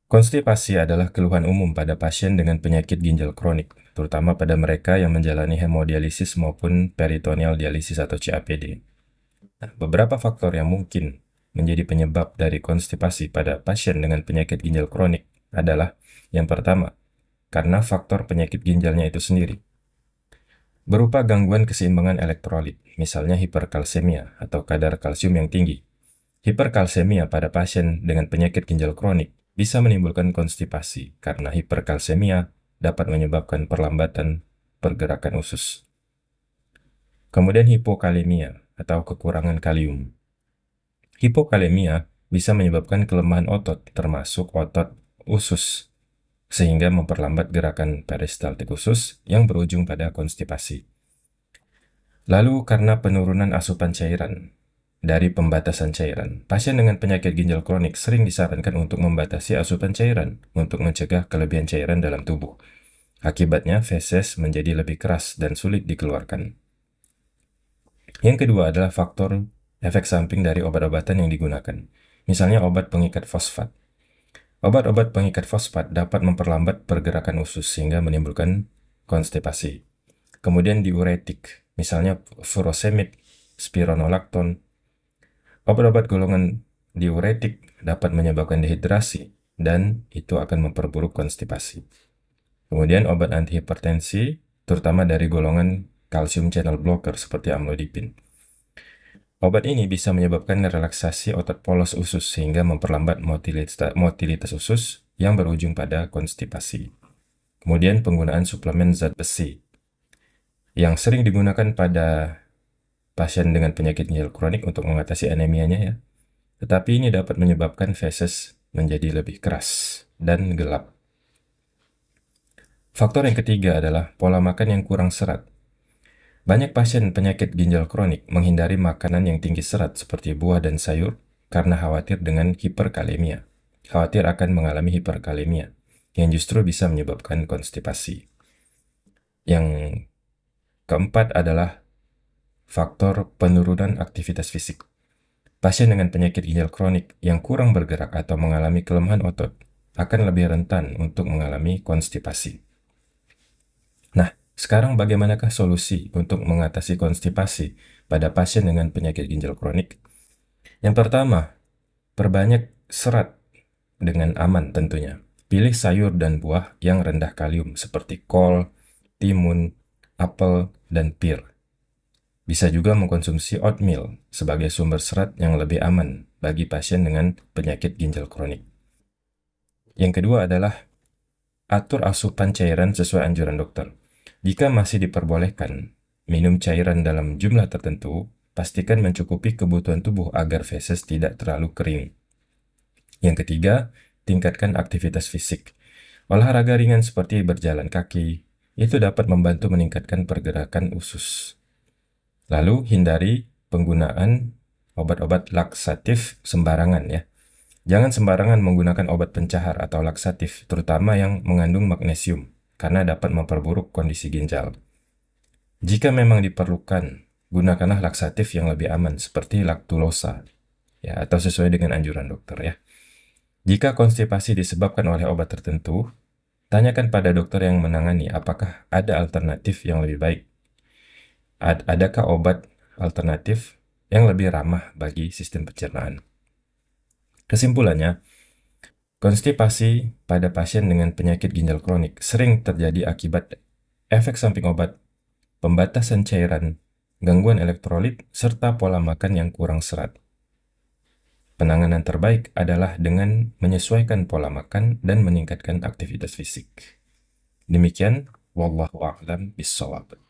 Konstipasi adalah keluhan umum pada pasien dengan penyakit ginjal kronik, terutama pada mereka yang menjalani hemodialisis maupun peritoneal dialisis atau CAPD. Nah, beberapa faktor yang mungkin menjadi penyebab dari konstipasi pada pasien dengan penyakit ginjal kronik adalah yang pertama, karena faktor penyakit ginjalnya itu sendiri, berupa gangguan keseimbangan elektrolit, misalnya hiperkalsemia atau kadar kalsium yang tinggi. Hiperkalsemia pada pasien dengan penyakit ginjal kronik bisa menimbulkan konstipasi karena hiperkalsemia dapat menyebabkan perlambatan pergerakan usus. Kemudian hipokalemia atau kekurangan kalium. Hipokalemia bisa menyebabkan kelemahan otot, termasuk otot usus, sehingga memperlambat gerakan peristaltik usus yang berujung pada konstipasi. Lalu karena penurunan asupan cairan, dari pembatasan cairan, pasien dengan penyakit ginjal kronik sering disarankan untuk membatasi asupan cairan untuk mencegah kelebihan cairan dalam tubuh. Akibatnya, feses menjadi lebih keras dan sulit dikeluarkan. Yang kedua adalah faktor efek samping dari obat-obatan yang digunakan. Misalnya obat pengikat fosfat. Obat-obat pengikat fosfat dapat memperlambat pergerakan usus sehingga menimbulkan konstipasi. Kemudian diuretik, misalnya furosemid, spironolakton. Obat-obat golongan diuretik dapat menyebabkan dehidrasi dan itu akan memperburuk konstipasi. Kemudian obat antihipertensi, terutama dari golongan kalsium channel blocker seperti amlodipin. Obat ini bisa menyebabkan relaksasi otot polos usus sehingga memperlambat motilitas usus yang berujung pada konstipasi. Kemudian penggunaan suplemen zat besi yang sering digunakan pada pasien dengan penyakit ginjal kronik untuk mengatasi anemianya ya. Tetapi ini dapat menyebabkan feses menjadi lebih keras dan gelap. Faktor yang ketiga adalah pola makan yang kurang serat. Banyak pasien penyakit ginjal kronik menghindari makanan yang tinggi serat seperti buah dan sayur karena khawatir dengan hiperkalemia. Khawatir akan mengalami hiperkalemia yang justru bisa menyebabkan konstipasi. Yang keempat adalah faktor penurunan aktivitas fisik. Pasien dengan penyakit ginjal kronik yang kurang bergerak atau mengalami kelemahan otot akan lebih rentan untuk mengalami konstipasi. Nah, sekarang bagaimanakah solusi untuk mengatasi konstipasi pada pasien dengan penyakit ginjal kronik? Yang pertama, perbanyak serat dengan aman tentunya. Pilih sayur dan buah yang rendah kalium seperti kol, timun, apel, dan pir. Bisa juga mengkonsumsi oatmeal sebagai sumber serat yang lebih aman bagi pasien dengan penyakit ginjal kronik. Yang kedua adalah atur asupan cairan sesuai anjuran dokter. Jika masih diperbolehkan minum cairan dalam jumlah tertentu, pastikan mencukupi kebutuhan tubuh agar feses tidak terlalu kering. Yang ketiga, tingkatkan aktivitas fisik. Olahraga ringan seperti berjalan kaki itu dapat membantu meningkatkan pergerakan usus. Lalu hindari penggunaan obat-obat laksatif sembarangan ya. Jangan sembarangan menggunakan obat pencahar atau laksatif, terutama yang mengandung magnesium, karena dapat memperburuk kondisi ginjal. Jika memang diperlukan, gunakanlah laksatif yang lebih aman seperti laktulosa ya, atau sesuai dengan anjuran dokter ya. Jika konstipasi disebabkan oleh obat tertentu, tanyakan pada dokter yang menangani apakah ada alternatif yang lebih baik. Adakah obat alternatif yang lebih ramah bagi sistem pencernaan? Kesimpulannya, konstipasi pada pasien dengan penyakit ginjal kronik sering terjadi akibat efek samping obat, pembatasan cairan, gangguan elektrolit, serta pola makan yang kurang serat. Penanganan terbaik adalah dengan menyesuaikan pola makan dan meningkatkan aktivitas fisik. Demikian, wallahu a'lam bishawab.